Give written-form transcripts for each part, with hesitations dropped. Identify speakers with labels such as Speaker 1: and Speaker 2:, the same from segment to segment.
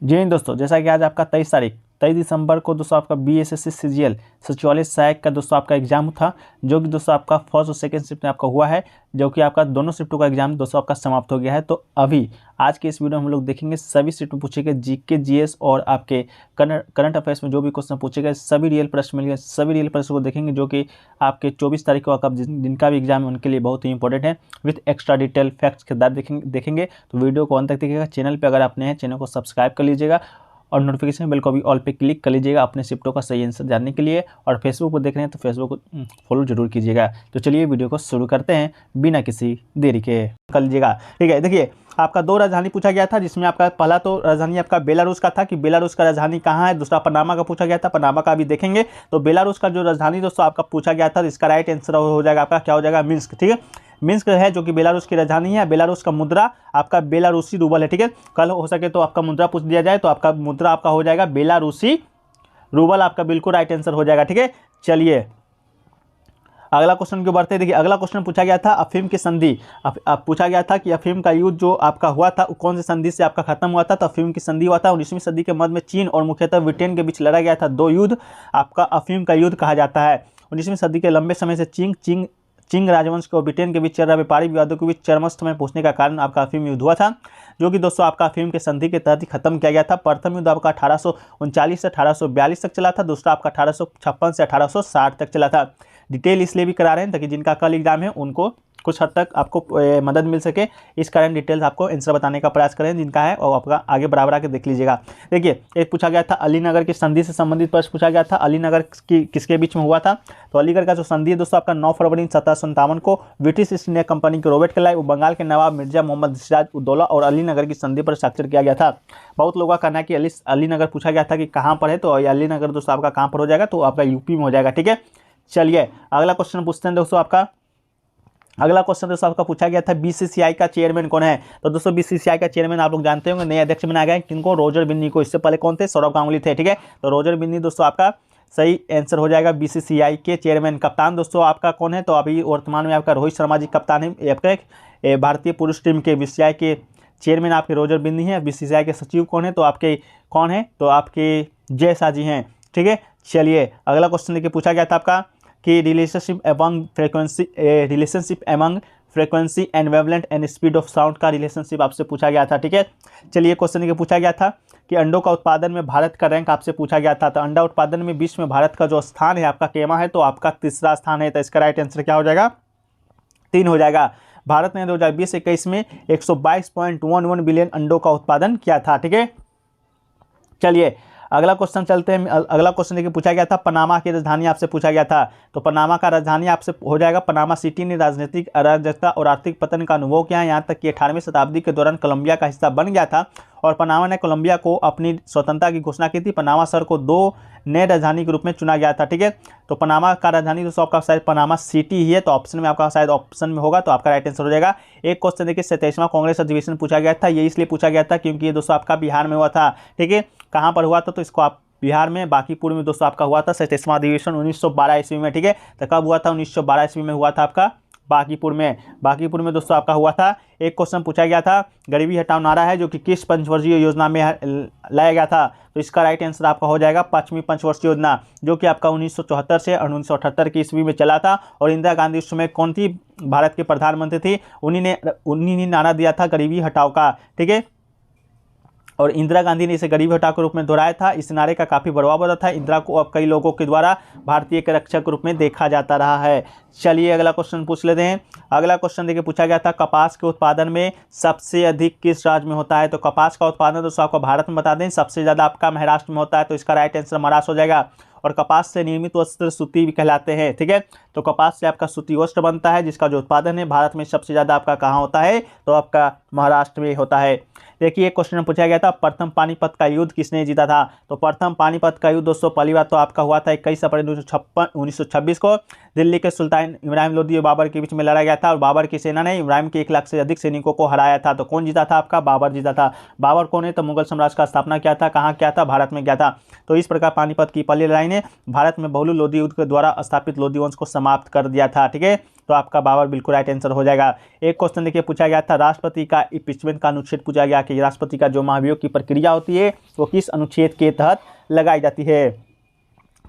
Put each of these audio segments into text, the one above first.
Speaker 1: जी हाँ दोस्तों, जैसा कि आज आपका 23 दिसंबर को दोस्तों आपका BSSC CGL सचिवालय सहायक का दोस्तों आपका एग्जाम था, जो कि दोस्तों आपका फर्स्ट और सेकंड शिफ्ट में आपका हुआ है, जो कि आपका दोनों शिफ्टों का एग्जाम दोस्तों आपका समाप्त हो गया है। तो अभी आज के इस वीडियो में हम लोग देखेंगे सभी शिफ्ट में पूछे गए GK GS और आपके करंट अफेयर्स में जो भी क्वेश्चन पूछे गए, सभी रियल प्रश्न मिल गए, सभी रियल प्रश्न को देखेंगे, जो कि आपके 24 तारीख को आपका जिनका भी एग्जाम है उनके लिए बहुत ही इंपॉर्टेंट है। विथ एक्स्ट्रा डिटेल फैक्ट्स के साथ देखेंगे। तो वीडियो को अंत तक देखिएगा। चैनल पर अगर आप नए हैं, चैनल को सब्सक्राइब कर लीजिएगा और नोटिफिकेशन बेल को भी ऑल पे क्लिक कर लीजिएगा अपने शिफ्टों का सही आंसर जानने के लिए। और फेसबुक पर देख रहे हैं तो फेसबुक को फॉलो जरूर कीजिएगा। तो चलिए वीडियो को शुरू करते हैं बिना किसी देरी के, कर लीजिएगा। ठीक है, देखिए आपका 2 राजधानी पूछा गया था, जिसमें आपका पहला तो राजधानी आपका बेलारूस का था कि बेलारूस का राजधानी कहाँ है। दूसरा पनामा का पूछा गया था, पनामा का भी देखेंगे। तो बेलारूस का जो राजधानी दोस्तों आपका पूछा गया था, इसका राइट आंसर हो जाएगा आपका, क्या हो जाएगा, मिन्स्क। ठीक है, मिन्स्क है जो कि बेलारूस की राजधानी है। बेलारूस का मुद्रा आपका बेलारूसी रूबल है। ठीक है, कल हो सके तो आपका मुद्रा पूछ दिया जाए तो आपका मुद्रा आपका हो जाएगा बेलारूसी रूबल, आपका बिल्कुल राइट आंसर हो जाएगा। ठीक है, चलिए अगला क्वेश्चन क्यों बढ़ते हैं। देखिए अगला क्वेश्चन पूछा गया था अफीम की संधि। पूछा गया था कि अफीम का युद्ध जो आपका हुआ था कौन सी संधि से आपका खत्म हुआ था। तो अफीम की संधि हुआ था 19वीं सदी के मध्य में चीन और मुख्यतः ब्रिटेन के बीच लड़ा गया था 2 युद्ध, आपका अफीम का युद्ध कहा जाता है। 19वीं सदी के लंबे समय से चिंग राजवंश और ब्रिटेन के बीच चल रहा व्यापारिक विवादों के बीच चरमस्त में पहुंचने का कारण आपका अफीम युद्ध हुआ था, जो कि दोस्तों आपका अफीम के संधि के तहत ही खत्म किया गया था। प्रथम युद्ध आपका 1839 से 1842 तक चला था, दूसरा आपका 1856 से 1860 तक चला था। डिटेल इसलिए भी करा रहे हैं ताकि जिनका कल एग्जाम है उनको कुछ हद तक आपको मदद मिल सके, इस कारण डिटेल्स आपको आंसर बताने का प्रयास करें जिनका है, और आपका आगे बराबर आके देख लीजिएगा। देखिए एक पूछा गया था अलीनगर की संधि से संबंधित प्रश्न पूछा गया था। अलीनगर की किसके बीच में हुआ था। तो अलीगढ़ का जो संधि है दोस्तों आपका 9 फरवरी 1757 को ब्रिटिश ईस्ट इंडिया कंपनी के रॉबर्ट क्लाइव, बंगाल के नवाब मिर्जा मोहम्मद सिराज उद्दौला और अलीनगर की संधि पर हस्ताक्षर किया गया था। बहुत लोगों का कहना है कि अलीनगर पूछा गया था कि कहाँ पर है, तो अलीनगर दोस्तों आपका कहाँ पर हो जाएगा, तो आपका यूपी में हो जाएगा। ठीक है, चलिए अगला क्वेश्चन पूछते हैं दोस्तों आपका। अगला क्वेश्चन दोस्तों आपका पूछा गया था BCCI का चेयरमैन कौन है। तो दोस्तों BCCI का चेयरमैन आप लोग जानते होंगे, नए अध्यक्ष बनाया गया है किनको, रोजर बिन्नी को। इससे पहले कौन थे, सौरभ गांगुली थे। ठीक है, तो रोजर बिन्नी दोस्तों आपका सही आंसर हो जाएगा BCCI के चेयरमैन। कप्तान दोस्तों आपका कौन है, तो अभी वर्तमान में आपका रोहित शर्मा जी कप्तान है आपका भारतीय पुरुष टीम के। BCCI के चेयरमैन आपके रोजर बिन्नी है। BCCI के सचिव कौन है, तो आपके कौन है, तो आपके जय शाह जी हैं। ठीक है, चलिए अगला क्वेश्चन देखिए पूछा गया था आपका कि relationship among frequency and wavelength and speed of sound का रिलेशनशिप आपसे पूछा गया था। ठीक है, चलिए क्वेश्चन पूछा गया था कि अंडों का उत्पादन में भारत का रैंक आपसे पूछा गया था। तो अंडा उत्पादन में विश्व में भारत का जो स्थान है आपका केमा है, तो आपका 3रा स्थान है। तो इसका राइट आंसर क्या हो जाएगा, 3 हो जाएगा। भारत ने 2020-21 में 122.11 बिलियन अंडों का उत्पादन किया था। ठीक है, चलिए अगला क्वेश्चन चलते हैं। अगला क्वेश्चन देखिए पूछा गया था पनामा की राजधानी आपसे पूछा गया था। तो पनामा का राजधानी आपसे हो जाएगा पनामा सिटी ने राजनीतिक अराजकता और आर्थिक पतन का अनुभव किया, यहाँ तक कि 18वीं शताब्दी के दौरान कोलंबिया का हिस्सा बन गया था और पनामा ने कोलंबिया को अपनी स्वतंत्रता की घोषणा की थी। पनामा शहर को 2 नए राजधानी के रूप में चुना गया था। ठीक है, तो पनामा का राजधानी दोस्तों आपका शायद पनामा सिटी ही है, तो ऑप्शन में आपका शायद ऑप्शन में होगा, तो आपका राइट आंसर हो जाएगा। एक क्वेश्चन देखिए 27वां कांग्रेस अधिवेशन पूछा गया था। ये इसलिए पूछा गया था क्योंकि ये दोस्तों आपका बिहार में हुआ था। ठीक है, कहाँ पर हुआ था, तो इसको आप बिहार में बांकीपुर में दोस्तों आपका हुआ था 27वां अधिवेशन 1912 ईस्वी में। ठीक है, तो कब हुआ था, 1912 ईस्वी में हुआ था आपका बांकीपुर में। बांकीपुर में दोस्तों आपका हुआ था। एक क्वेश्चन पूछा गया था गरीबी हटाओ नारा है जो कि किस पंचवर्षीय योजना में लाया गया था। तो इसका राइट आंसर आपका हो जाएगा 5वीं पंचवर्षीय योजना, जो कि आपका 1974 से 1978 की ईस्वी में चला था। और इंदिरा गांधी उस समय कौन थी, भारत के प्रधानमंत्री थी, उन्हीं ने नारा दिया था गरीबी हटाओ का। ठीक है, और इंदिरा गांधी ने इसे गरीबी हटाओ के रूप में दोहराया था। इस नारे का काफ़ी बड़ा बड़ा था। इंदिरा को अब कई लोगों के द्वारा भारतीय के रक्षक के रूप में देखा जाता रहा है। चलिए अगला क्वेश्चन पूछ लेते हैं। अगला क्वेश्चन देखिए पूछा गया था कपास के उत्पादन में सबसे अधिक किस राज्य में होता है। तो कपास का उत्पादन दोस्तों आपको भारत में बता दें सबसे ज़्यादा आपका महाराष्ट्र में होता है, तो इसका राइट आंसर महाराष्ट्र हो जाएगा। और कपास से निर्मित वस्त्र सूती भी कहलाते हैं। ठीक है, तो कपास से आपका सूती वस्त्र बनता है, जिसका जो उत्पादन है भारत में सबसे ज़्यादा आपका कहाँ होता है, तो आपका महाराष्ट्र में होता है। देखिए एक क्वेश्चन पूछा गया था प्रथम पानीपत का युद्ध किसने जीता था। तो प्रथम पानीपत का युद्ध दोस्तों पहली बार तो आपका हुआ था 21 अप्रैल 1926 को दिल्ली के सुल्तान इब्राहिम लोदी और बाबर के बीच में लड़ा गया था। और बाबर की सेना ने इब्राहिम के 1 लाख से अधिक सैनिकों को हराया था। तो कौन जीता था, आपका बाबर जीता था। बाबर कौन है, तो मुगल साम्राज्य का स्थापना किया था, कहाँ किया था, भारत में किया था। तो इस प्रकार पानीपत की पहली लड़ाई ने भारत में बहुलू लोदी युद्ध के द्वारा स्थापित लोदी वंश को समाप्त कर दिया था। ठीक है, तो आपका बाबर बिल्कुल राइट आंसर हो जाएगा। एक क्वेश्चन देखिए पूछा गया था राष्ट्रपति का इम्पीचमेंट का अनुच्छेद पूछा गया कि कि राष्ट्रपति का जो महाभियोग की प्रक्रिया होती है वो किस अनुच्छेद के तहत लगाई जाती है।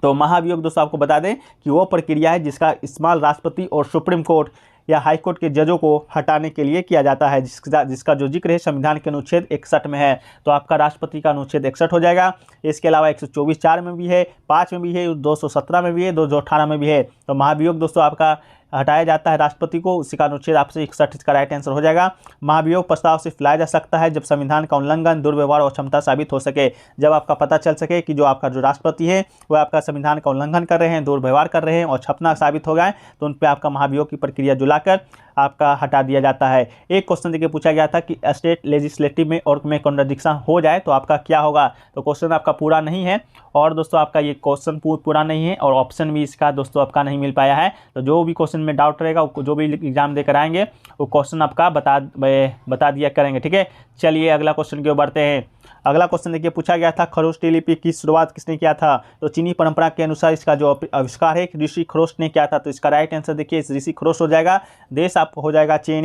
Speaker 1: तो महाभियोग दोस्तों आपको बता दें कि वो प्रक्रिया है जिसका इस्तेमाल राष्ट्रपति और सुप्रीम कोर्ट या हाई कोर्ट के जजों को हटाने के लिए किया जाता है, जिसका जो जिक्र है संविधान के अनुच्छेद 61 में है। तो आपका राष्ट्रपति का अनुच्छेद 61 हो जाएगा। इसके अलावा 124(4) में भी है, 5 में भी है, 217 में भी है, 218 में भी है। तो महाभियोग दोस्तों आपका हटाया जाता है राष्ट्रपति को, उसी का अनुच्छेद आपसे 61 इसका राइट आंसर हो जाएगा। महाभियोग प्रस्ताव सिर्फ लाया जा सकता है जब संविधान का उल्लंघन, दुर्व्यवहार और क्षमता साबित हो सके। जब आपका पता चल सके कि जो आपका जो राष्ट्रपति है वो आपका संविधान का उल्लंघन कर रहे हैं, दुर्व्यवहार कर रहे हैं और क्षमता साबित हो गए, तो उन पर आपका महाभियोग की प्रक्रिया जुलाकर आपका हटा दिया जाता है। एक क्वेश्चन देखिए पूछा गया था कि स्टेट लेजिस्लेटिव में और में कॉन्ट्रडिक्शन हो जाए तो आपका क्या होगा। तो क्वेश्चन आपका पूरा नहीं है और दोस्तों आपका ये क्वेश्चन पूरा नहीं है और ऑप्शन भी इसका दोस्तों आपका नहीं मिल पाया है। तो जो भी क्वेश्चन में डाउट रहेगा, जो भी एग्जाम देकर आएंगे वो क्वेश्चन आपका बता दिया करेंगे। ठीक है, चलिए अगला क्वेश्चन की ओर बढ़ते हैं। अगला क्वेश्चन देखिए पूछा गया था खरोष्टी लिपि की शुरुआत किसने किया था। तो चीनी परंपरा के अनुसार इसका जो आविष्कार है ऋषि खरोष्ट ने किया था। तो इसका राइट आंसर देखिए ऋषि खरोष्ट हो जाएगा। देश आपको हो जाएगा चीन।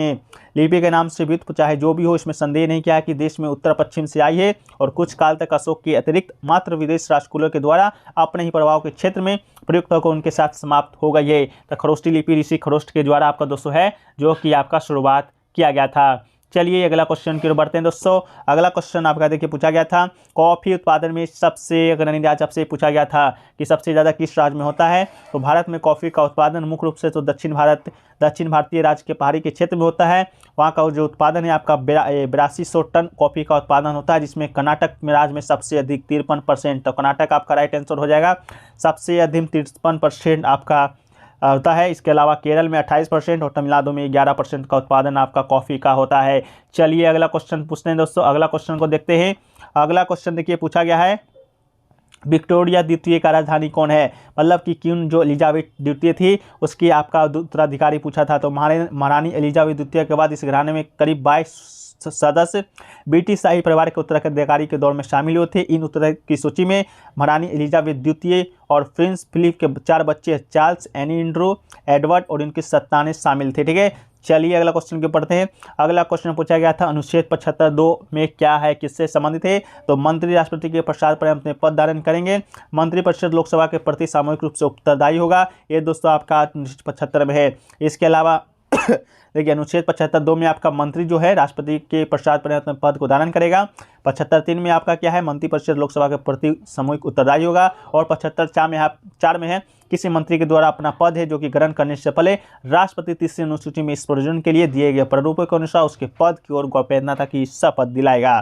Speaker 1: लिपि के नाम से व्युत्पन्न चाहे जो भी हो, इसमें संदेह नहीं किया है कि देश में उत्तर पश्चिम से आई है और कुछ काल तक अशोक के अतिरिक्त मात्र विदेश राष्ट्रकुलों के द्वारा अपने ही प्रभाव के क्षेत्र में प्रयुक्त होकर उनके साथ समाप्त हो गई है। तो खरोष्टी लिपि ऋषि खरोष्ट के द्वारा आपका दोस्तों है जो कि आपका शुरुआत किया गया था। चलिए अगला क्वेश्चन की ओर बढ़ते हैं दोस्तों। अगला क्वेश्चन आपका देखिए पूछा गया था कॉफ़ी उत्पादन में सबसे अग्रणी राज्य आपसे पूछा गया था कि सबसे ज़्यादा किस राज्य में होता है। तो भारत में कॉफ़ी का उत्पादन मुख्य रूप से तो दक्षिण भारतीय राज्य के पहाड़ी के क्षेत्र में होता है। वहाँ का जो उत्पादन है आपका 8200 टन कॉफ़ी का उत्पादन होता है, जिसमें कर्नाटक में राज्य में सबसे अधिक 53%। तो कर्नाटक आपका राइट आंसर हो जाएगा। सबसे अधिक 53% आपका होता है। इसके अलावा केरल में 28% और तमिलनाडु में 11% का उत्पादन आपका कॉफ़ी का होता है। चलिए अगला क्वेश्चन पूछते हैं दोस्तों। अगला क्वेश्चन को देखते हैं। अगला क्वेश्चन देखिए पूछा गया है विक्टोरिया द्वितीय का राजधानी कौन है। मतलब कि क्वीन जो एलिजाबेथ द्वितीय थी उसकी आपका उत्तराधिकारी पूछा था। तो महारानी एलिजाबेथ द्वितीय के बाद इस घराने में करीब 22 सदस्य ब्रिटिश शाही परिवार के उत्तराधिकारी के दौर में शामिल हुए थे। इन उत्तर की सूची में महारानी एलिजाबेथ द्वितीय और प्रिंस फिलिप के 4 बच्चे चार्ल्स, एनी, एंड्रू, एडवर्ड और इनके संतानें शामिल थे। ठीक है, चलिए अगला क्वेश्चन के पढ़ते हैं। अगला क्वेश्चन पूछा गया था अनुच्छेद 75(2) में क्या है, किससे संबंधित है। तो मंत्री राष्ट्रपति के पश्चात पर्याप्त पद धारण करेंगे। मंत्रिपरिषद लोकसभा के प्रति सामूहिक रूप से उत्तरदायी होगा। ये दोस्तों आपका अनुच्छेद 75 में है। इसके अलावा देखिए अनुच्छेद 75(2) में आपका मंत्री जो है राष्ट्रपति के पश्चात पर्याप्त पद को धारण करेगा। 75(3) में आपका क्या है, मंत्रिपरिषद लोकसभा के प्रति सामूहिक उत्तरदायी होगा। और 75(4) में है किसी मंत्री के द्वारा अपना पद है जो कि ग्रहण करने से पहले राष्ट्रपति तीसरी अनुसूची में इस प्रयोजन के लिए दिए गए प्रारूपों के अनुसार उसके पद की ओर गोपनीयता की शपथ दिलाएगा।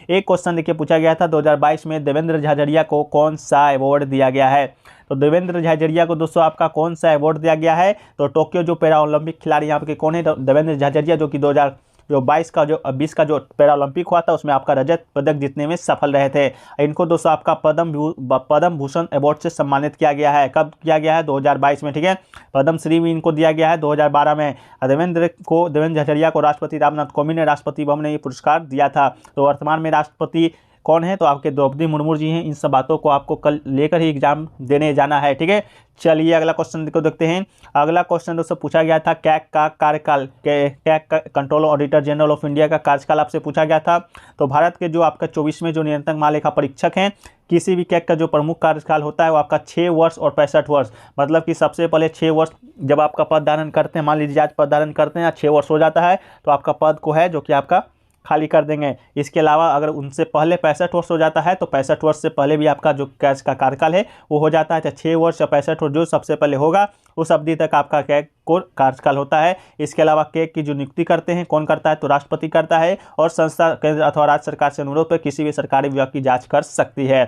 Speaker 1: एक क्वेश्चन देखिए पूछा गया था 2022 में देवेंद्र झाझड़िया को कौन सा अवार्ड दिया गया है। तो देवेंद्र झाझड़िया को दोस्तों आपका कौन सा अवार्ड दिया गया है। तो टोक्यो जो पैरा ओलंपिक खिलाड़ी यहाँ के कौन है, तो देवेंद्र झाझड़िया जो कि 2022 का जो 20 का जो पैरा ओलंपिक हुआ था उसमें आपका रजत पदक जीतने में सफल रहे थे। इनको दोस्तों आपका पद्म भूषण अवार्ड से सम्मानित किया गया है। कब किया गया है, 2022 में। ठीक है, पद्म श्री भी इनको दिया गया है 2012 में। देवेंद्र झाझड़िया को राष्ट्रपति रामनाथ कोविंद ने राष्ट्रपति भवन में ये पुरस्कार दिया था। तो वर्तमान में राष्ट्रपति कौन है, तो आपके द्रौपदी मुर्मू जी हैं। इन सब बातों को आपको कल लेकर ही एग्जाम देने जाना है। ठीक है, चलिए अगला क्वेश्चन को देखते हैं। अगला क्वेश्चन दोस्तों पूछा गया था कैग का कार्यकाल, कैग का controller auditor general of India का कार्यकाल आपसे पूछा गया था। तो भारत के जो आपका 24वें जो नियंत्रक महालेखा परीक्षक हैं, किसी भी कैग का जो प्रमुख कार्यकाल होता है वो आपका 6 वर्ष और 65 वर्ष। मतलब कि सबसे पहले 6 वर्ष जब आपका पद धारण करते हैं, मान लीजिए आज पद धारण करते हैं, 6 वर्ष हो जाता है तो आपका पद को है जो कि आपका खाली कर देंगे। इसके अलावा अगर उनसे पहले 65 वर्ष हो जाता है तो 65 वर्ष से पहले भी आपका जो कैग का कार्यकाल है वो हो जाता है। 6 वर्ष या 65 वर्ष जो सबसे पहले होगा उस अवधि तक आपका कैग को कार्यकाल होता है। इसके अलावा कैग की जो नियुक्ति करते हैं कौन करता है, तो राष्ट्रपति करता है। और संस्था केंद्र अथवा राज्य सरकार से अनुरोध पर किसी भी सरकारी विभाग की जाँच कर सकती है।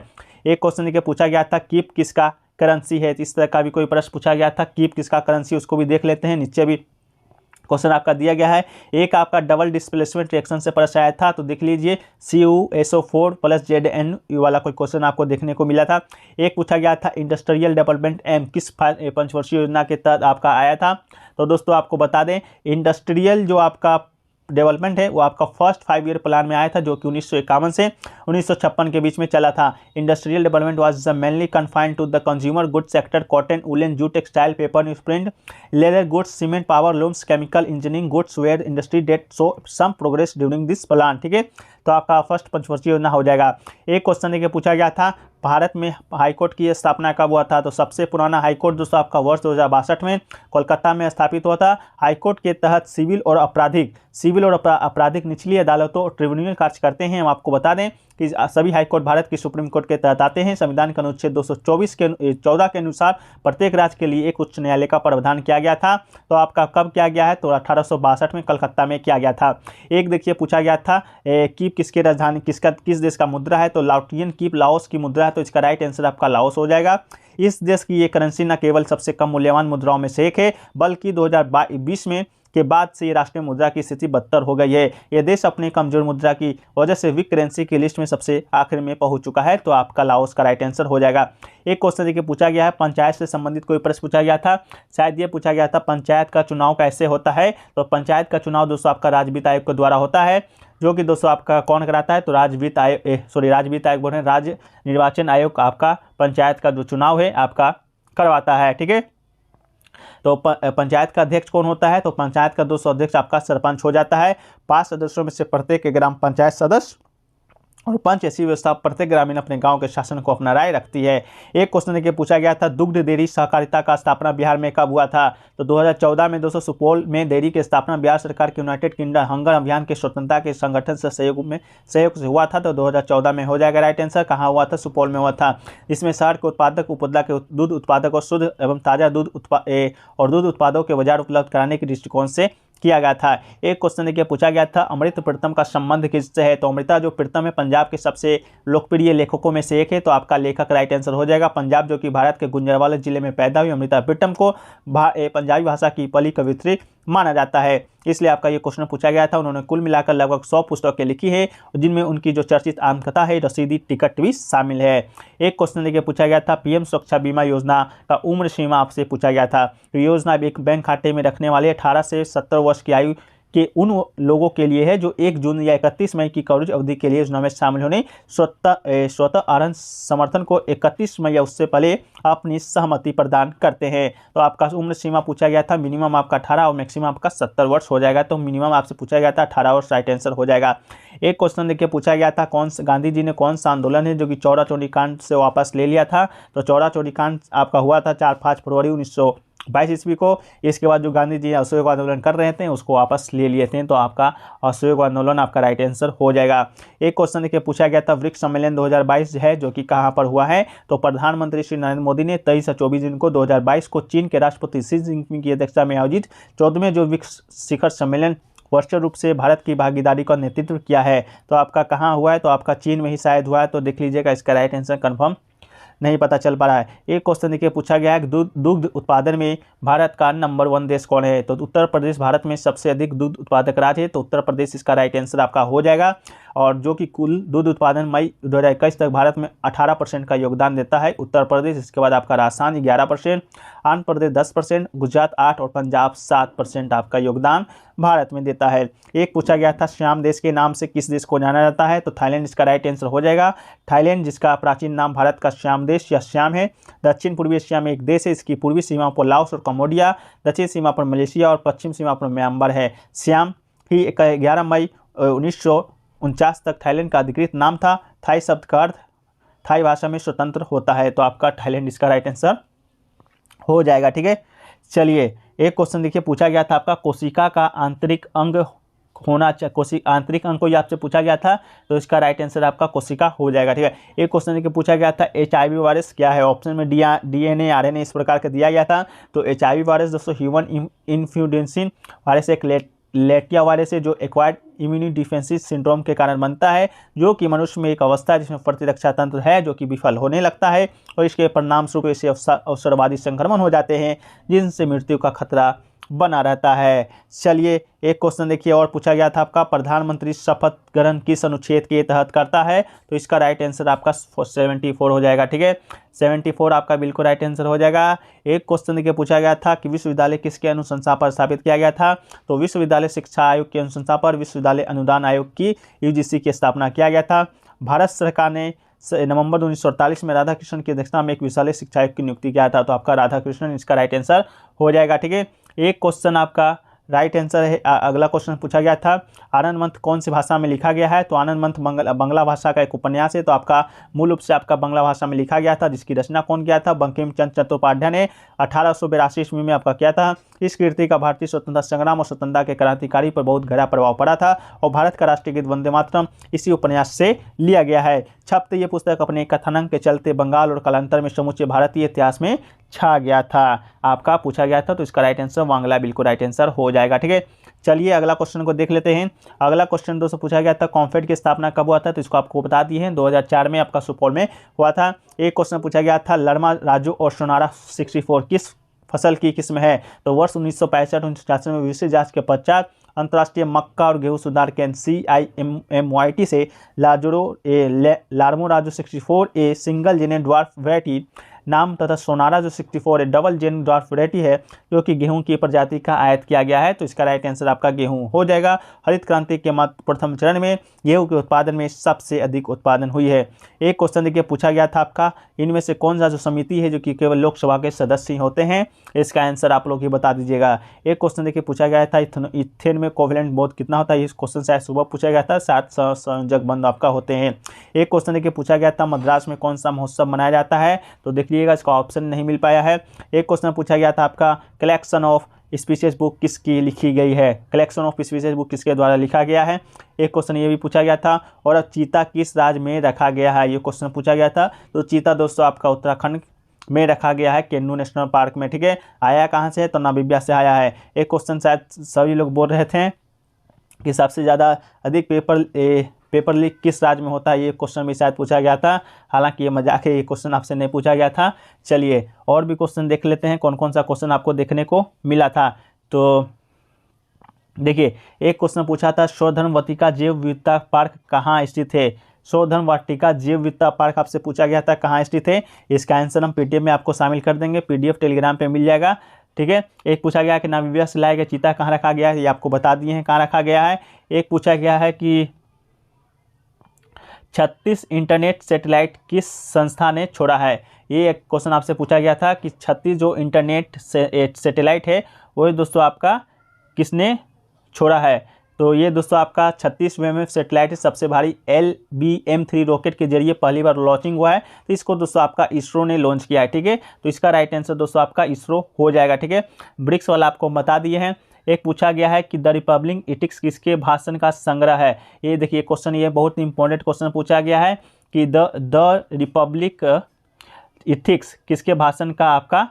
Speaker 1: एक क्वेश्चन देखिए पूछा गया था कीप किसका करेंसी है। इस तरह का भी कोई प्रश्न पूछा गया था, कीप किसका करेंसी, उसको भी देख लेते हैं। नीचे भी क्वेश्चन आपका दिया गया है। एक आपका डबल डिस्प्लेसमेंट रिएक्शन से प्रश्न आया था, तो देख लीजिए CuSO4 + ZnU वाला कोई क्वेश्चन आपको देखने को मिला था। एक पूछा गया था इंडस्ट्रियल डेवलपमेंट एम किस पंचवर्षीय योजना के तहत आपका आया था। तो दोस्तों आपको बता दें इंडस्ट्रियल जो आपका डेवलपमेंट है वो आपका फर्स्ट 5 ईयर प्लान में आया था जो कि 1951 से 1956 के बीच में चला था। Industrial development was mainly confined to the consumer goods sector, cotton, woollen, jute, textile, paper, newsprint, leather goods, cement, power looms, chemical, engineering goods where industry that so some progress during this plan. ठीक है, तो आपका first पंचवर्षीय योजना हो जाएगा। एक question देखिए पूछा गया था, भारत में हाईकोर्ट की स्थापना कब हुआ था? तो सबसे पुराना हाईकोर्ट दोस्तों आपका वर्ष 2062 में कोलकाता में स्थापित हुआ था। हाईकोर्ट के तहत सिविल और आपराधिक निचली अदालतों ट्रिब्यूनल कार्य करते हैं। हम आपको बता दें कि सभी हाईकोर्ट भारत की सुप्रीम कोर्ट के तहत आते हैं। संविधान के अनुच्छेद 214 के अनुसार प्रत्येक राज्य के लिए एक उच्च न्यायालय का प्रावधान किया गया था। तो आपका कब किया गया है? तो 1862 में कलकत्ता में किया गया था। एक देखिए पूछा गया था, कीप किसकी राजधानी, किस देश का मुद्रा है? तो लाओटियन कीप लाओस की मुद्रा है, तो इसका राइट आंसर आपका लाओस हो जाएगा। इस देश की ये करेंसी न केवल सबसे कम मूल्यवान मुद्राओं में से एक है, बल्कि 2020 में के बाद से ये राष्ट्रीय मुद्रा की स्थिति बदतर हो गई है। ये देश अपने कमजोर मुद्रा की वजह से वीक करेंसी की लिस्ट में सबसे आखिर में पहुंच चुका है। तो आपका लाओस का राइट आंसर हो जाएगा। एक क्वेश्चन देखिए पूछा गया है, पंचायत से संबंधित कोई प्रश्न पूछा गया था, शायद ये पूछा गया था पंचायत का चुनाव कैसे होता है? तो पंचायत का चुनाव दोस्तों आपका राज्य वित्त आयोग के द्वारा होता है, जो कि दोस्तों आपका कौन कराता है? तो राज्य निर्वाचन आयोग आपका पंचायत का जो चुनाव है आपका करवाता है। ठीक है, तो पंचायत का अध्यक्ष कौन होता है? तो पंचायत का दोस्तों अध्यक्ष आपका सरपंच हो जाता है। 5 सदस्यों में से प्रत्येक ग्राम पंचायत सदस्य और पंच ऐसी व्यवस्था प्रत्येक ग्रामीण अपने गांव के शासन को अपना राय रखती है। एक क्वेश्चन देखिए पूछा गया था, दुग्ध डेयरी सहकारिता का स्थापना बिहार में कब हुआ था? तो 2014 में दोस्तों सुपौल में डेयरी की स्थापना बिहार सरकार के यूनाइटेड किंगडम हंगर अभियान के स्वतंत्रता के संगठन से सहयोग से हुआ था। तो 2014 में हो जाएगा राइट आंसर। कहाँ हुआ था? सुपौल में हुआ था। इसमें शहर के उत्पादक उपभोक्ता के दूध उत्पादक और शुद्ध एवं ताजा दूध उत्पादों के बाजार उपलब्ध कराने के दृष्टिकोण से किया गया था। एक क्वेश्चन देखिए पूछा गया था, अमृता प्रीतम का संबंध किससे है? तो अमृता जो प्रीतम है पंजाब के सबसे लोकप्रिय लेखकों में से एक है, तो आपका लेखक राइट आंसर हो जाएगा। पंजाब जो कि भारत के गुजरांवाला जिले में पैदा हुई अमृता प्रीतम को पंजाबी भाषा की पहली कवियत्री माना जाता है, इसलिए आपका ये क्वेश्चन पूछा गया था। उन्होंने कुल मिलाकर लगभग 100 पुस्तकें लिखी है, जिनमें उनकी जो चर्चित आत्मकथा है रसीदी टिकट भी शामिल है। एक क्वेश्चन देखिए पूछा गया था, पीएम सुरक्षा बीमा योजना का उम्र सीमा आपसे पूछा गया था। तो योजना एक बैंक खाते में रखने वाले 18 से 70 वर्ष की आयु के उन लोगों के लिए है जो 1 जून या 31 मई की कवरेज अवधि के लिए योजना में शामिल होने स्वतः आरंभ समर्थन को 31 मई या उससे पहले अपनी सहमति प्रदान करते हैं। तो आपका उम्र सीमा पूछा गया था, मिनिमम आपका 18 और मैक्सिमम आपका 70 वर्ष हो जाएगा। तो मिनिमम आपसे पूछा गया था 18 वर्ष, राइट आंसर हो जाएगा। एक क्वेश्चन देखिए पूछा गया था, गांधी जी ने कौन सा आंदोलन है जो कि चौरा चौरी कांड से वापस ले लिया था? तो चौरा चौरी कांड आपका हुआ था 4-5 फरवरी 1922 ईस्वी को। इसके बाद जो गांधी जी असहयोग आंदोलन कर रहे थे उसको वापस ले लिए थे, तो आपका असहयोग आंदोलन आपका राइट आंसर हो जाएगा। एक क्वेश्चन देखिए पूछा गया था, ब्रिक्स सम्मेलन 2022 है जो कि कहां पर हुआ है? तो प्रधानमंत्री श्री नरेंद्र मोदी ने 23 से 24 जून को 2022 को चीन के राष्ट्रपति शी जिनपिंग की अध्यक्षता में आयोजित 14वें जो ब्रिक्स शिखर सम्मेलन वर्चुअल रूप से भारत की भागीदारी का नेतृत्व किया है। तो आपका कहाँ हुआ है? तो आपका चीन में ही शायद हुआ है, तो देख लीजिएगा, इसका राइट आंसर कंफर्म नहीं पता चल पा रहा है। एक क्वेश्चन देखिए पूछा गया है, दुग्ध उत्पादन में भारत का नंबर 1 देश कौन है? तो उत्तर प्रदेश भारत में सबसे अधिक दूध उत्पादक राज्य है, तो उत्तर प्रदेश इसका राइट आंसर आपका हो जाएगा। और जो कि कुल दूध उत्पादन मई 2021 तक भारत में 18% का योगदान देता है उत्तर प्रदेश। इसके बाद आपका राजस्थान 11%, आंध्र प्रदेश 10%, गुजरात 8% और पंजाब 7% आपका योगदान भारत में देता है। एक पूछा गया था, श्याम देश के नाम से किस देश को जाना जाता है? तो थाईलैंड इसका राइट आंसर हो जाएगा। थाईलैंड जिसका प्राचीन नाम भारत का श्याम देश या श्याम है, दक्षिण पूर्वी एशिया में एक देश है। इसकी पूर्वी सीमा पर लाओस और कम्बोडिया, दक्षिण सीमा पर मलेशिया और पश्चिम सीमा पर म्यांमार है। श्याम ही 11 मई 1949 तक थाईलैंड का अधिकृत नाम था। थाई शब्द का अर्थ थाई भाषा में स्वतंत्र होता है, तो आपका थाईलैंड इसका राइट आंसर हो जाएगा। ठीक है, चलिए एक क्वेश्चन देखिए पूछा गया था, आपका कोशिका का आंतरिक अंग होना चाहिए, आंतरिक अंग को ये आपसे पूछा गया था, तो इसका राइट आंसर आपका कोशिका हो जाएगा। ठीक है, एक क्वेश्चन देखिए पूछा गया था, HIV वायरस क्या है? ऑप्शन में DNA RNA इस प्रकार का दिया गया था। तो HIV वायरस दोस्तों ह्यूमन इन्फ्लुएंजा वायरस एक लेटिया वायरस है जो एक्वायर्ड इम्यूनो डिफेंसिव सिंड्रोम के कारण बनता है, जो कि मनुष्य में एक अवस्था है जिसमें प्रतिरक्षा तंत्र है जो कि विफल होने लगता है और इसके परिणाम स्वरूप ऐसे अवसरवादी संक्रमण हो जाते हैं जिनसे मृत्यु का खतरा बना रहता है। चलिए एक क्वेश्चन देखिए और पूछा गया था, आपका प्रधानमंत्री शपथ ग्रहण किस अनुच्छेद के तहत करता है? तो इसका राइट आंसर आपका 74 हो जाएगा। ठीक है, 74 आपका बिल्कुल राइट आंसर हो जाएगा। एक क्वेश्चन देखिए पूछा गया था कि विश्वविद्यालय किसके अनुशंसा पर स्थापित किया गया था? तो विश्वविद्यालय शिक्षा आयोग की अनुशंसा पर विश्वविद्यालय अनुदान आयोग की UGC की स्थापना किया गया था। भारत सरकार ने नवंबर 1948 में राधाकृष्णन की अध्यक्षता में एक विश्वविद्यालय शिक्षा आयोग की नियुक्ति किया था, तो आपका राधाकृष्णन इसका राइट आंसर हो जाएगा। ठीक है, एक क्वेश्चन आपका राइट आंसर है। अगला क्वेश्चन पूछा गया था आनंद मंथ कौन सी भाषा में लिखा गया है, तो आनंद मंथ बंगला भाषा का एक उपन्यास है, तो आपका मूल रूप से आपका बंगला भाषा में लिखा गया था, जिसकी रचना कौन किया था, बंकिम चंद्र चट्टोपाध्याय ने 1882 ईस्वी में आपका किया था। इस कृति का भारतीय स्वतंत्रता संग्राम और स्वतंत्रता के क्रांतिकारी पर बहुत गहरा प्रभाव पड़ा था और भारत का राष्ट्रीय गीत वंदे मातरम इसी उपन्यास से लिया गया है। छपते ये पुस्तक अपने कथानक के चलते बंगाल और कालांतर में समूचे भारतीय इतिहास में छा गया था। आपका पूछा गया था, तो इसका राइट आंसर बांग्ला बिल्कुल राइट आंसर हो जाएगा। ठीक है, चलिए अगला क्वेश्चन को देख लेते हैं। अगला क्वेश्चन दोस्तों पूछा गया था कॉम्फेड की स्थापना कब हुआ था, तो इसको आपको बता दिए हैं 2004 में आपका सुपौल में हुआ था। एक क्वेश्चन पूछा गया था लरमा, राजू और सोनारा 64 किस फसल की किस्म है, तो वर्ष 1965-1986 में विशेष जांच के पश्चात अंतर्राष्ट्रीय मक्का और गेहूं सुधार केंद्र CIMMYT से लार्मो राजू 64A सिंगल जेनेट ड्वार्फ वैरायटी नाम तथा सोनारा जो 64 है डबल जेन ड्वार्फ वैरायटी है जो कि गेहूं की प्रजाति का आयात किया गया है, तो इसका राइट आंसर आपका गेहूं हो जाएगा। हरित क्रांति के प्रथम चरण में गेहूं के उत्पादन में सबसे अधिक उत्पादन हुई है। एक क्वेश्चन देखिए पूछा गया था आपका इनमें से कौन सा जो समिति है जो कि केवल लोकसभा के सदस्य ही होते हैं, इसका आंसर आप लोग ही बता दीजिएगा। एक क्वेश्चन देखिए पूछा गया था इथेन में कोवलेंट बॉन्ड कितना होता है, इस क्वेश्चन शायद सुबह पूछा गया था, 7 संयोजक बंध आपका होते हैं। एक क्वेश्चन देखिए पूछा गया था मद्रास में कौन सा महोत्सव मनाया जाता है, तो देखिएगा इसका ऑप्शन नहीं मिल पाया है। एक क्वेश्चन पूछा गया था आपका कलेक्शन ऑफ स्पीसीज बुक किसकी लिखी गई है, कलेक्शन ऑफ स्पीसीज बुक किसके द्वारा लिखा गया है। एक क्वेश्चन ये भी पूछा गया था और अब चीता किस राज्य में रखा गया है, ये क्वेश्चन पूछा गया था। तो चीता दोस्तों आपका उत्तराखंड में रखा गया है केन्नू नेशनल पार्क में। ठीक है, आया कहाँ से है, तो नामीबिया से आया है। एक क्वेश्चन शायद सभी लोग बोल रहे थे कि सबसे ज़्यादा अधिक पेपर लीक किस राज्य में होता है, ये क्वेश्चन भी शायद पूछा गया था, हालांकि ये मजाक है, ये क्वेश्चन आपसे नहीं पूछा गया था। चलिए और भी क्वेश्चन देख लेते हैं कौन कौन सा क्वेश्चन आपको देखने को मिला था। तो देखिए एक क्वेश्चन पूछा था शोधन वाटिका जैव विविधता पार्क कहाँ स्थित है, शोधन वाटिका जैव विविधता पार्क आपसे पूछा गया था कहाँ स्थित है, इसका आंसर हम PDF में आपको शामिल कर देंगे, PDF टेलीग्राम पे मिल जाएगा। ठीक है, एक पूछा गया कि नामीबिया से लाया गया चीता कहाँ रखा गया है, ये आपको बता दिए हैं कहाँ रखा गया है। एक पूछा गया है कि 36 इंटरनेट सैटेलाइट किस संस्था ने छोड़ा है, ये एक क्वेश्चन आपसे पूछा गया था कि 36 जो इंटरनेट सैटेलाइट है वो दोस्तों आपका किसने छोड़ा है, तो ये दोस्तों आपका 36 WMF सैटेलाइट सबसे भारी LBM-3 रॉकेट के जरिए पहली बार लॉन्चिंग हुआ है, तो इसको दोस्तों आपका इसरो ने लॉन्च किया है। ठीक है, तो इसका राइट आंसर दोस्तों आपका इसरो हो जाएगा। ठीक है, ब्रिक्स वाला आपको बता दिए हैं। एक पूछा गया है कि द रिपब्लिक इथिक्स किसके भाषण का संग्रह है, ये देखिए क्वेश्चन, ये बहुत इंपॉर्टेंट क्वेश्चन पूछा गया है कि द रिपब्लिक इथिक्स किसके भाषण का आपका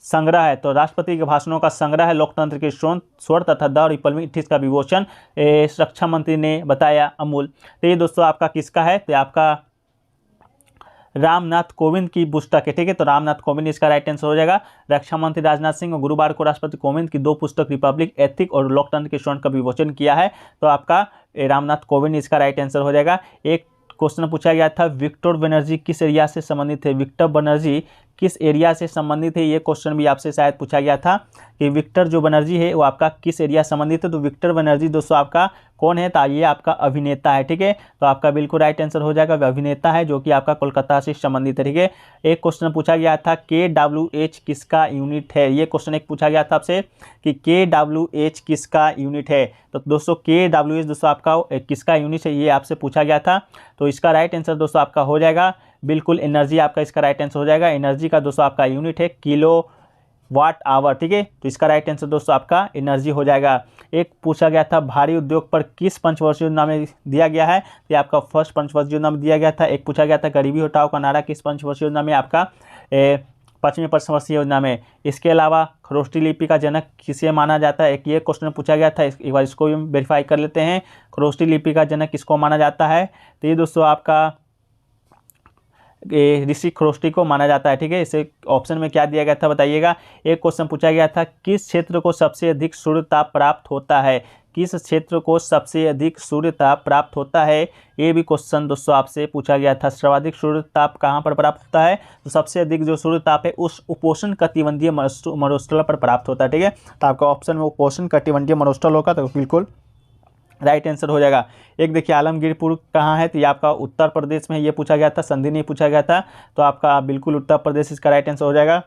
Speaker 1: संग्रह है, तो राष्ट्रपति के भाषणों का संग्रह है, लोकतंत्र के स्वर तथा द रिपब्लिक इथिक्स का विमोचन रक्षा मंत्री ने बताया अमूल। तो ये दोस्तों आपका किसका है, तो आपका रामनाथ कोविंद की पुस्तक है। ठीक है, तो रामनाथ कोविंद इसका राइट आंसर हो जाएगा। रक्षा मंत्री राजनाथ सिंह और गुरुवार को राष्ट्रपति कोविंद की 2 पुस्तक रिपब्लिक एथिक और लोकतंत्र के स्वर्ण का विमोचन किया है, तो आपका रामनाथ कोविंद इसका राइट आंसर हो जाएगा। एक क्वेश्चन पूछा गया था विक्टर बनर्जी किस एरिया से संबंधित है, विक्टर बनर्जी किस एरिया से संबंधित है, ये क्वेश्चन भी आपसे शायद पूछा गया था कि विक्टर जो बनर्जी है वो आपका किस एरिया संबंधित है, तो विक्टर बनर्जी दोस्तों आपका कौन है, तो ये आपका अभिनेता है। ठीक है, तो आपका बिल्कुल राइट आंसर हो जाएगा, अभिनेता है जो कि आपका कोलकाता से संबंधित है। ठीक है, एक क्वेश्चन पूछा गया था KWH किसका यूनिट है, ये क्वेश्चन एक पूछा गया था आपसे कि KWH किसका यूनिट है, तो दोस्तों KWH दोस्तों आपका किसका यूनिट है, ये आपसे पूछा गया था, तो इसका राइट आंसर दोस्तों आपका हो जाएगा बिल्कुल एनर्जी, आपका इसका राइट आंसर हो जाएगा। एनर्जी का दोस्तों आपका यूनिट है किलोवाट आवर। ठीक है, तो इसका राइट आंसर दोस्तों आपका एनर्जी हो जाएगा। एक पूछा गया था भारी उद्योग पर किस पंचवर्षीय योजना में दिया गया है, तो आपका फर्स्ट पंचवर्षीय योजना में दिया गया था। एक पूछा गया था गरीबी हटाओ का नारा किस पंचवर्षीय योजना में, आपका 5वीं पंचवर्षीय योजना में। इसके अलावा खरोष्टी लिपि का जनक किसे माना जाता है, एक ये क्वेश्चन पूछा गया था, एक बार इसको भी वेरीफाई कर लेते हैं, खरोष्टी लिपि का जनक किसको माना जाता है, तो ये दोस्तों आपका ऋषि खरोष्टी को माना जाता है। ठीक है, इसे ऑप्शन में क्या दिया गया था बताइएगा। एक क्वेश्चन पूछा गया था किस क्षेत्र को सबसे अधिक सूर्य ताप प्राप्त होता है, किस क्षेत्र को सबसे अधिक सूर्य ताप प्राप्त होता है, ये भी क्वेश्चन दोस्तों आपसे पूछा गया था। सर्वाधिक सूर्य ताप कहाँ पर प्राप्त होता है, तो सबसे अधिक जो सूर्य ताप है उस उपोष्ण कटिबंधीय मरुस्थल पर प्राप्त होता है। ठीक है, तो आपका ऑप्शन में उपोष्ण कटिबंधीय मरुस्थल होगा, तो बिल्कुल राइट आंसर हो जाएगा। एक देखिए आलमगीरपुर कहाँ है, तो ये आपका उत्तर प्रदेश में, ये पूछा गया था, संधि नहीं पूछा गया था, तो आपका बिल्कुल उत्तर प्रदेश इसका राइट आंसर हो जाएगा।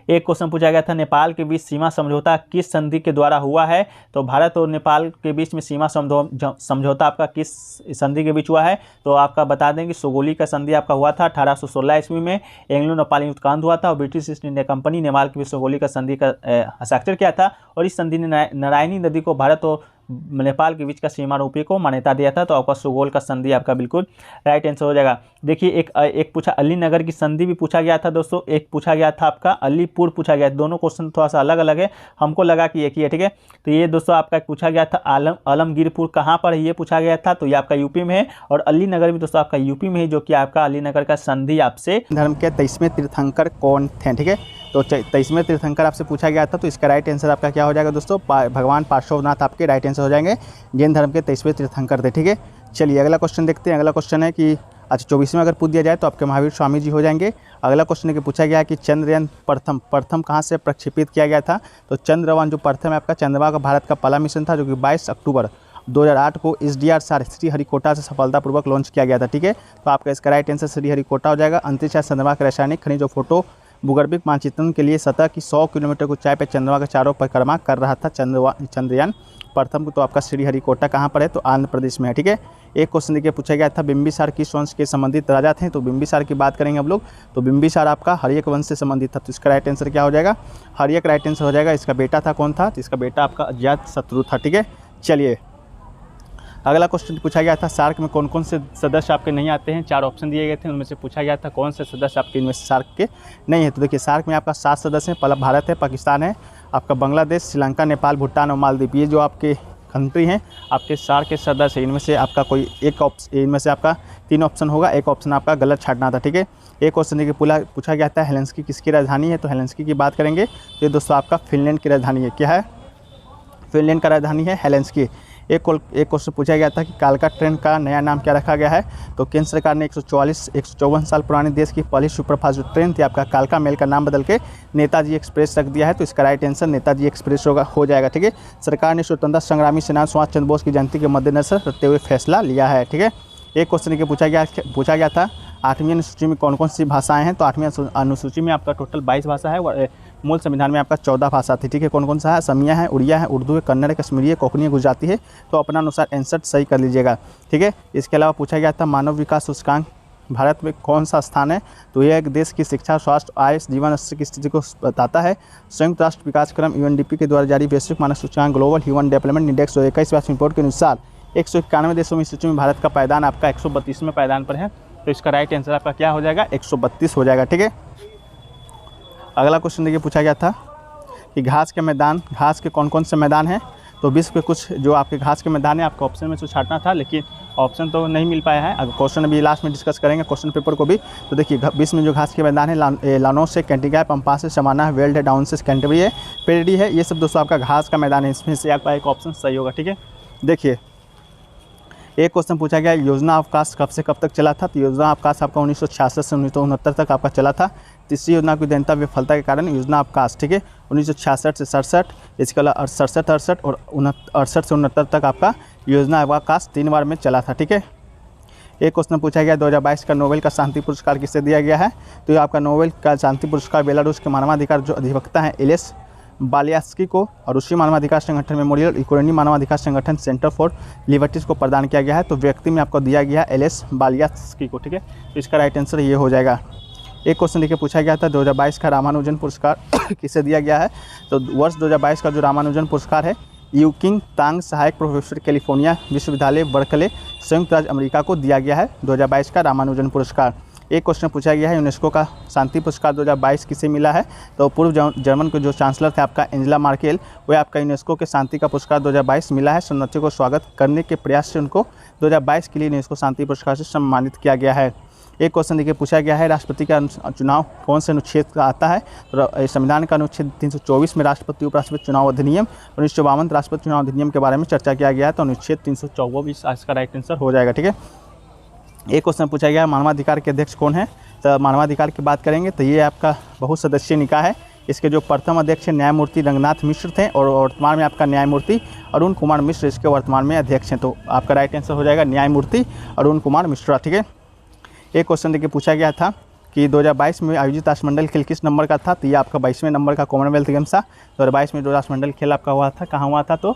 Speaker 1: एक क्वेश्चन पूछा गया था नेपाल के बीच सीमा समझौता किस संधि के द्वारा हुआ है। तो भारत और नेपाल के बीच में सीमा समझौता आपका किस संधि के बीच हुआ है। तो आपका बता दें कि सोगोली का संधि आपका हुआ था 1816 ईस्वी में। एंग्लो नेपाली युद्धकांड हुआ था और British east India company Nepal के बीच सोगोली का संधि का हस्ताक्षर किया था और इस संधि ने नारायणी नदी को भारत और नेपाल के बीच का सीमा रूपी को मान्यता दिया था। तो आपका सुगोल का संधि आपका बिल्कुल राइट आंसर हो जाएगा। देखिए एक पूछा अली नगर की संधि भी पूछा गया था दोस्तों, एक पूछा गया था आपका अलीपुर पूछा गया। दोनों क्वेश्चन थोड़ा सा अलग अलग है, हमको लगा कि एक ही है, ठीक है। तो ये दोस्तों आपका पूछा गया था आलमगीरपुर कहाँ पर है, ये पूछा गया था। तो ये आपका यूपी में है और अली नगर भी दोस्तों आपका यूपी में है, जो कि आपका अली नगर का संधि आपसे
Speaker 2: धर्म के 23वें तीर्थंकर कौन थे, ठीक है। तो 23वें तीर्थंकर आपसे पूछा गया था। तो इसका राइट आंसर आपका क्या हो जाएगा दोस्तों, भगवान पार्श्वनाथ आपके राइट आंसर हो जाएंगे। जैन धर्म के 23वें तीर्थंकर थे, ठीक है। चलिए अगला क्वेश्चन देखते हैं। अगला क्वेश्चन है कि अच्छा 24वें अगर पूछ दिया जाए तो आपके महावीर स्वामी जी हो जाएंगे। अगला क्वेश्चन है कि पूछा गया है कि चंद्रयान प्रथम कहाँ से प्रक्षेपित किया गया था। तो चंद्रयान जो प्रथम है आपका चंद्रमा का भारत का पहला मिशन था, जो कि 22 अक्टूबर 2008 को SDR श्रीहरिकोटा से सफलतापूर्वक लॉन्च किया गया था, ठीक है। तो आपका इसका राइट आंसर श्रीहरिकोटा हो जाएगा। अंतरिक्ष या चंद्रमा के रासायनिक खनिज जो फोटो भूगर्भिक मानचित्रण के लिए सतह की 100 किलोमीटर की ऊंचाई पर चंद्रमा के चारों परिक्रमा कर रहा था चंद्रयान प्रथम। तो आपका श्रीहरिकोटा कहाँ पर है, तो आंध्र प्रदेश में है, ठीक है। एक क्वेश्चन देखिए पूछा गया था बिंबिसार किस वंश के संबंधित राजा थे। तो बिंबिसार की बात करेंगे हम लोग, तो बिंबिसार आपका हर्यक वंश से संबंधित था। तो इसका राइट आंसर क्या हो जाएगा, हर्यक राइट आंसर हो जाएगा। इसका बेटा था कौन था, तो इसका बेटा आपका अजातशत्रु था, ठीक है। चलिए अगला क्वेश्चन पूछा गया था सार्क में कौन कौन से सदस्य आपके नहीं आते हैं। 4 ऑप्शन दिए गए थे, उनमें से पूछा गया था कौन से सदस्य आपके इनमें सार्क के नहीं है। तो देखिए सार्क में आपका 7 सदस्य हैं। पहला भारत है, पाकिस्तान है, आपका बांग्लादेश, श्रीलंका, नेपाल, भूटान और मालदीव। ये जो आपके कंट्री हैं आपके सार्क के सदस्य, इनमें से आपका कोई एक ऑप्शन, इनमें से आपका 3 ऑप्शन होगा, एक ऑप्शन आपका गलत छाटना था, ठीक है। एक क्वेश्चन देखिए पूछा गया था हेलेंस्की किसकी राजधानी है। तो हेलेंस्की की बात करेंगे तो ये दोस्तों आपका फिनलैंड की राजधानी है। क्या है, फिनलैंड का राजधानी है हेलेंस्की। एक क्वेश्चन पूछा गया था कि कालका ट्रेन का नया नाम क्या रखा गया है। तो केंद्र सरकार ने 154 साल पुरानी देश की पहली सुपरफास्ट जो ट्रेन थी आपका कालका मेल का नाम बदल के नेताजी एक्सप्रेस रख दिया है। तो इसका राइट आंसर नेताजी एक्सप्रेस हो जाएगा, ठीक है। सरकार ने स्वतंत्रता संग्रामी सेनानी सुभाष चंद्र बोस की जयंती के मद्देनजर रखते हुए फैसला लिया है, ठीक है। एक क्वेश्चन पूछा गया था 8वीं अनुसूची में कौन कौन सी भाषाएं हैं। तो 8वीं अनुसूची में आपका टोटल 22 भाषा है और मूल संविधान में आपका 14 भाषा थी, ठीक है। कौन कौन सा है, असमिया है, उड़िया है, उर्दू है, कन्नड़ है, कश्मीरी है, कोंकणी है, गुजराती है। तो अपना अनुसार आंसर सही कर लीजिएगा, ठीक है। इसके अलावा पूछा गया था मानव विकास सूचकांक भारत में कौन सा स्थान है। तो यह एक देश की शिक्षा, स्वास्थ्य, आय, जीवन स्तर की स्थिति को बताता है। संयुक्त राष्ट्र विकास क्रम UNDP के द्वारा जारी वैश्विक मानव सूचकांक global human development index 2021 report के अनुसार 191 देशों में सूची में भारत का पायदान आपका 132वें पायदान पर है। तो इसका राइट आंसर आपका क्या हो जाएगा, 132 हो जाएगा, ठीक है। अगला क्वेश्चन देखिए पूछा गया था कि घास के कौन कौन से मैदान हैं। तो विश्व के कुछ जो आपके घास के मैदान है आपका ऑप्शन में से छाटना था, लेकिन ऑप्शन तो नहीं मिल पाया है। अगर क्वेश्चन अभी लास्ट में डिस्कस करेंगे क्वेश्चन पेपर को भी। तो देखिए विश्व में जो घास के मैदान है लानोस से कैंटिगा है, पम्पा से समाना है, वेल्ड है, डाउन से कैंटरबरी है, पेरिडी है। ये सब दोस्तों आपका घास का मैदान है, इसमें से आपका एक ऑप्शन सही होगा, ठीक है। देखिए एक क्वेश्चन पूछा गया योजना अवकाश कब से कब तक चला था। तो योजना अवकाश आपका 1966 से 1969 तक आपका चला था। तीसरी योजना की दैनता विफलता के कारण योजना अवकाश, ठीक है, 1966 से 67, इसके अलावा 67 और 68 से 69 तक आपका योजना अवकाश 3 बार में चला था, ठीक है। एक क्वेश्चन पूछा गया 2022 का नोबेल का शांति पुरस्कार किसे दिया गया है। तो ये आपका नोबेल का शांति पुरस्कार बेलारूस के मानवाधिकार जो अधिवक्ता हैं एलेस बालियास्की को और रूसी मानवाधिकार संगठन मेमोरियल यूक्रेनी मानवाधिकार संगठन सेंटर फॉर लिबर्टीज को प्रदान किया गया है। तो व्यक्ति में आपको दिया गया है एलेस बालियास्की को, ठीक है। तो इसका राइट आंसर ये हो जाएगा। एक क्वेश्चन देखिए पूछा गया था 2022 का रामानुजन पुरस्कार किसे दिया गया है। तो वर्ष 2022 का जो रामानुजन पुरस्कार है यूकिंग तांग सहायक प्रोफेसर कैलिफोर्निया विश्वविद्यालय बर्कले संयुक्त राज्य अमेरिका को दिया गया है 2022 का रामानुजन पुरस्कार। एक क्वेश्चन पूछा गया है यूनेस्को का शांति पुरस्कार 2022 किसे मिला है। तो पूर्व जर्मन के जो चांसलर थे आपका एंजेला मार्केल, वह आपका यूनेस्को के शांति का पुरस्कार 2022 मिला है। शरणार्थियों को स्वागत करने के प्रयास से उनको 2022 के लिए यूनेस्को शांति पुरस्कार से सम्मानित किया गया है। एक क्वेश्चन देखिए पूछा गया है राष्ट्रपति का चुनाव कौन से अनुच्छेद का आता है। तो संविधान का अनुच्छेद 324 में राष्ट्रपति उपराष्ट्रपति चुनाव अधिनियम 1952 राष्ट्रपति चुनाव अधिनियम के बारे में चर्चा किया गया है। तो अनुच्छेद 324 इसका राइट आंसर हो जाएगा, ठीक है। एक क्वेश्चन पूछा गया मानवाधिकार के अध्यक्ष कौन है। तो मानवाधिकार की बात करेंगे तो ये आपका बहुसदस्यीय निकाय है। इसके जो प्रथम अध्यक्ष न्यायमूर्ति रंगनाथ मिश्र थे और वर्तमान में आपका न्यायमूर्ति अरुण कुमार मिश्र इसके वर्तमान में अध्यक्ष हैं। तो आपका राइट आंसर हो जाएगा न्यायमूर्ति अरुण कुमार मिश्रा, ठीक है। एक क्वेश्चन देखिए पूछा गया था कि 2022 में आयोजित राष्ट्रमंडल खेल किस नंबर का था, तो ये आपका 22वें नंबर का कॉमनवेल्थ गेम्स था। 2022 में जो राष्ट्रमंडल खेल आपका हुआ था कहाँ हुआ था, तो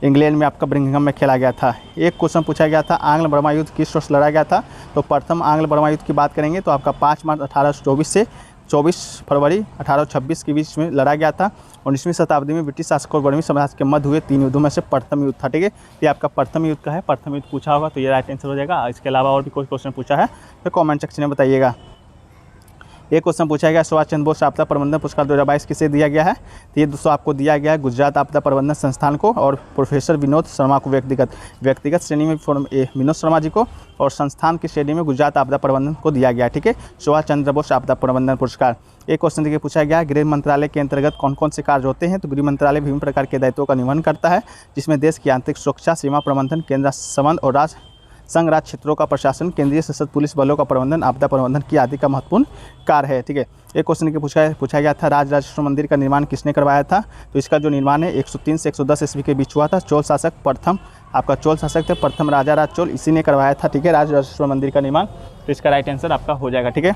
Speaker 2: इंग्लैंड में आपका बर्मिंघम में खेला गया था। एक क्वेश्चन पूछा गया था आंग्ल बर्मा युद्ध किस वर्ष लड़ा गया था, तो प्रथम आंग्ल बर्मा युद्ध की बात करेंगे तो आपका 5 मार्च 1824 से 24 फरवरी 1826 के बीच में लड़ा गया था। 19वीं शताब्दी में ब्रिटिश शासक और बर्मी साम्राज्य के मध्य हुए 3 युद्धों में से प्रथम युद्ध था। ठीक है, ये आपका प्रथम युद्ध का है, प्रथम युद्ध पूछा होगा तो ये राइट आंसर हो जाएगा। इसके अलावा और भी कोई क्वेश्चन पूछा है तो कमेंट सेक्शन में बताइएगा। एक क्वेश्चन पूछा गया सुभाष चंद्र बोस आपदा प्रबंधन पुरस्कार 2022 किसे दिया गया है, तो ये दोस्तों आपको दिया गया है गुजरात आपदा प्रबंधन संस्थान को और प्रोफेसर विनोद शर्मा को व्यक्तिगत श्रेणी में विनोद शर्मा जी को और संस्थान की श्रेणी में गुजरात आपदा प्रबंधन को दिया गया। ठीक है, सुभाष चंद्र बोस आपदा प्रबंधन पुरस्कार। एक क्वेश्चन देखिए पूछा गया गृह मंत्रालय के अंतर्गत कौन कौन से कार्य होते हैं, तो गृह मंत्रालय विभिन्न प्रकार के दायित्वों का निर्वहन करता है, जिसमें देश की आंतरिक सुरक्षा, सीमा प्रबंधन, केंद्र संबंध और संघ राज्य क्षेत्रों का प्रशासन, केंद्रीय सशस्त्र पुलिस बलों का प्रबंधन, आपदा प्रबंधन की आदि का महत्वपूर्ण कार्य है। ठीक है, एक क्वेश्चन के पूछा गया था राजराजेश्वर मंदिर का निर्माण किसने करवाया था, तो इसका जो निर्माण है 103 से 110 ईस्वी के बीच हुआ था। चोल शासक थे प्रथम राजा राज चोल, इसी ने करवाया था। ठीक है, राजराजेश्वर मंदिर का निर्माण, तो इसका राइट आंसर आपका हो जाएगा। ठीक है,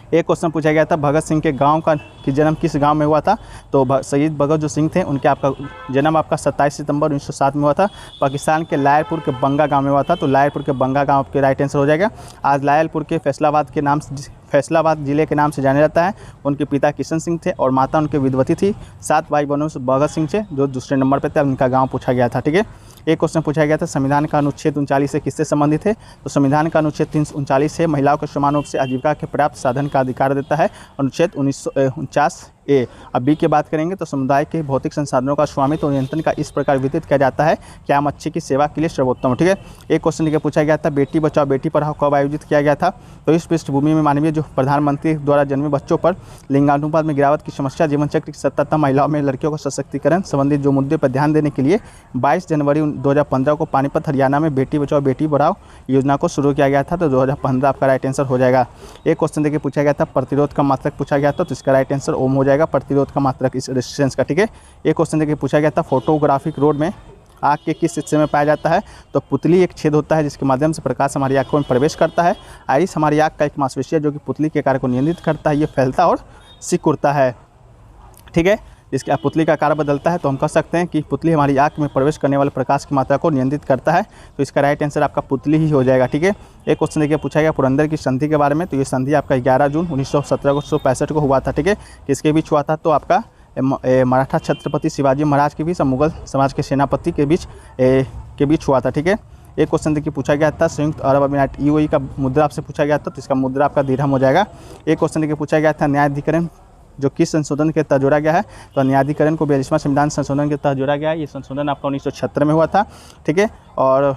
Speaker 2: एक क्वेश्चन पूछा गया था भगत सिंह के गांव का जन्म किस गांव में हुआ था, तो शहीद भगत जो सिंह थे उनके आपका जन्म आपका 27 सितंबर 1907 में हुआ था। पाकिस्तान के लायलपुर के बंगा गांव में हुआ था, तो लायलपुर के बंगा गांव आपके राइट आंसर हो जाएगा। आज लायलपुर के फैसलाबाद जिले के नाम से जाना जाता है। उनके पिता किशन सिंह थे और माता उनके विधवती थी। 7 भाई बहनों से भगत सिंह थे जो दूसरे नंबर पर थे, उनका गाँव पूछा गया था। ठीक है, एक क्वेश्चन पूछा गया था संविधान का अनुच्छेद 39 से किससे संबंधित है, तो संविधान का अनुच्छेद 339 है महिलाओं को समान रूप से आजीविका के पर्याप्त साधन का अधिकार देता है। अनुच्छेद 1949 ए। अब बी की बात करेंगे तो समुदाय के भौतिक संसाधनों का स्वामित्व और नियंत्रण का इस प्रकार वितरित किया जाता है कि आम अच्छे की सेवा के लिए सर्वोत्तम। ठीक है, एक क्वेश्चन लेकर पूछा गया था बेटी बचाओ बेटी पढ़ाओ कब आयोजित किया गया था, तो इस पृष्ठभूमि में मानवीय जो प्रधानमंत्री द्वारा जन्मे बच्चों पर लिंगानुपात में गिरावट की समस्या, जीवन चक्र की सततता, महिलाओं में लड़कियों का सशक्तिकरण संबंधित जो मुद्दे पर ध्यान देने के लिए 22 जनवरी 2015 को पानीपत हरियाणा में बेटी बचाओ बेटी पढ़ाओ योजना को शुरू किया गया था। तो 2015 आपका राइट आंसर हो जाएगा। एक क्वेश्चन देखिए पूछा गया था प्रतिरोध का मात्रक पूछा गया था, तो इसका राइट आंसर ओम हो जाएगा, प्रतिरोध का मात्रक इस रेजिस्टेंस का। ठीक है, एक क्वेश्चन देखिए पूछा गया था फोटोग्राफिक रोड में आँख के किस हिस्से में पाया जाता है, तो पुतली एक छेद होता है जिसके माध्यम से प्रकाश हमारी आँखों में प्रवेश करता है। आइरिस हमारी आँख का एक मांसपेशी है जो कि पुतली के कार्य को नियंत्रित करता है, ये फैलता और सिकुड़ता है। ठीक है, इसके पुतली का आकार बदलता है, तो हम कह सकते हैं कि पुतली हमारी आँख में प्रवेश करने वाले प्रकाश की मात्रा को नियंत्रित करता है, तो इसका राइट आंसर आपका पुतली ही हो जाएगा। ठीक है, एक क्वेश्चन देखिए पूछा गया पुरंदर की संधि के बारे में, तो ये संधि आपका 11 जून 1965 को हुआ था। ठीक है, किसके बीच हुआ था, तो आपका मराठा छत्रपति शिवाजी महाराज के बीच और मुगल समाज के सेनापति के बीच हुआ था। ठीक है, एक क्वेश्चन देखिए पूछा गया था संयुक्त अरब अमीरात यूएई का मुद्रा आपसे पूछा गया था, तो इसका मुद्रा आपका दिरहम हो जाएगा। एक क्वेश्चन देखिए पूछा गया था न्यायाधिकरण जो किस संशोधन के तहत जोड़ा गया है, तो न्यायाधिकरण को 42वां संविधान संशोधन के तहत जोड़ा गया है। ये संशोधन आपका 1976 में हुआ था। ठीक है, और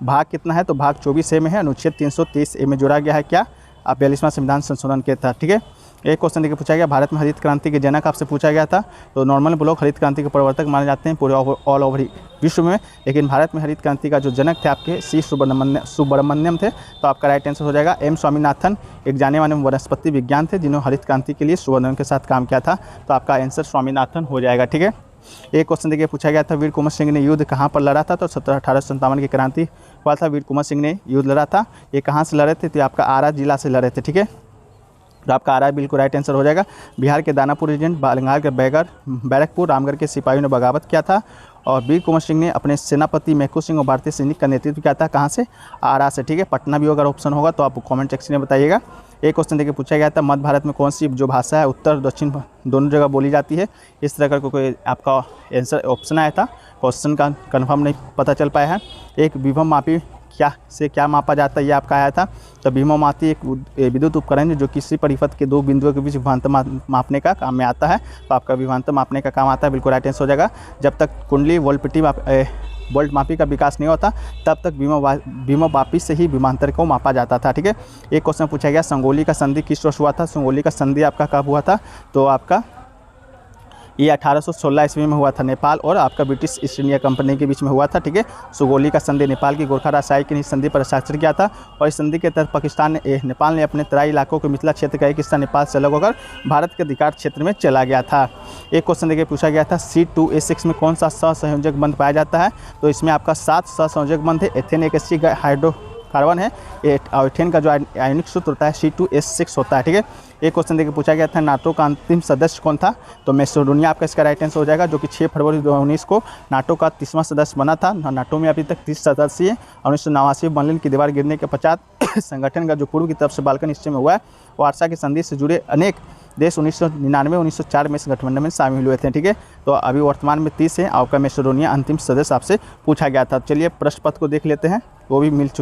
Speaker 2: भाग कितना है, तो भाग 24A में है, अनुच्छेद 323A में जोड़ा गया है क्या, आप 42वां संविधान संशोधन के तहत। ठीक है, एक क्वेश्चन देखिए पूछा गया भारत में हरित क्रांति के जनक आपसे पूछा गया था, तो नॉर्मल ब्लॉक हरित क्रांति के प्रवर्तक माने जाते हैं पूरे ऑल ओवर विश्व में, लेकिन भारत में हरित क्रांति का जो जनक थे आपके सी सुब्रमण्यम थे, तो आपका राइट आंसर हो जाएगा एम स्वामीनाथन। एक जाने माने वनस्पति विज्ञान थे जिन्होंने हरित क्रांति के लिए सुब्रमण्यम के साथ काम किया था, तो आपका आंसर स्वामीनाथन हो जाएगा। ठीक है, एक क्वेश्चन देखिए पूछा गया था वीर कुंवर सिंह ने युद्ध कहाँ पर लड़ा था, तो 1857 की क्रांति हुआ था, वीर कुंवर सिंह ने युद्ध लड़ा था। ये कहाँ से लड़े थे, तो आपका आरा जिला से लड़े थे। ठीक है, तो आपका आरा बिल्कुल राइट आंसर हो जाएगा। बिहार के दानापुर रीजेंट, बंगाल के बैरकपुर, रामगढ़ के सिपाहियों ने बगावत किया था और वीर कुंवर सिंह ने अपने सेनापति मेहकू सिंह और भारतीय सैनिक का नेतृत्व किया था, कहाँ से, आरा से। ठीक है, पटना भी अगर ऑप्शन होगा तो आप कमेंट सेक्शन में बताइएगा। एक क्वेश्चन देखिए पूछा गया था मध्य भारत में कौन सी जो भाषा है उत्तर दक्षिण दोनों जगह बोली जाती है, इस तरह का कोई आपका आंसर ऑप्शन आया था, क्वेश्चन का कन्फर्म नहीं पता चल पाया है। एक विभव मापी क्या मापा जाता है, ये आपका आया था, तो विभव मापी एक विद्युत उपकरण है जो किसी परिपथ के दो बिंदुओं के बीच विभवांतर मापने का काम में आता है, तो आपका विभवांतर मापने का काम आता है, बिल्कुल राइट आंसर हो जाएगा। जब तक कुंडली वोल्ट मापी का विकास नहीं होता तब तक विभव मापी से ही विभवांतर को मापा जाता था। ठीक है, एक क्वेश्चन पूछा गया संगोली का संधि किस वर्ष हुआ था, संगोली का संधि आपका कब हुआ था, तो आपका ये 1816 ईस्वी में हुआ था, नेपाल और आपका ब्रिटिश ईस्ट इंडिया कंपनी के बीच में हुआ था। ठीक है, सुगोली का संधि नेपाल की गोरखा राजशाही की संधि पर हस्ताक्षर किया था और इस संधि के तहत नेपाल ने अपने तराई इलाकों के मिथिला क्षेत्र का एक हिस्सा नेपाल से अलग होकर भारत के अधिकार क्षेत्र में चला गया था। एक क्वेश्चन देखिए पूछा गया था C2A6 में कौन सा सहसंयोजक बंध पाया जाता है, तो इसमें आपका 7 सहसंयोजक बंध है। एथेन एक ऐसी कार्बन है, एथेन का जो आयनिक सूत्र होता है C2H6 होता है। ठीक है, एक क्वेश्चन देके पूछा गया था नाटो का अंतिम सदस्य कौन था, तो मैसेडोनिया आपका इसका राइट आंसर हो जाएगा, जो कि 6 फरवरी 2019 को नाटो का 30वां सदस्य बना था। नाटो में अभी तक 30 सदस्य हैं। 1989 बर्लिन की दीवार गिरने के पश्चात संगठन का जो पूर्व की तरफ से बाल्कन हिस्से में हुआ है, वार्सा की संधि से जुड़े अनेक देश 1999-1904 में इस गठबंधन में शामिल हुए थे। ठीक है, तो अभी वर्तमान में 30 है। आपका मैसेडोनिया अंतिम सदस्य आपसे पूछा गया था। चलिए प्रश्न पत्र को देख लेते हैं, वो भी मिल चुका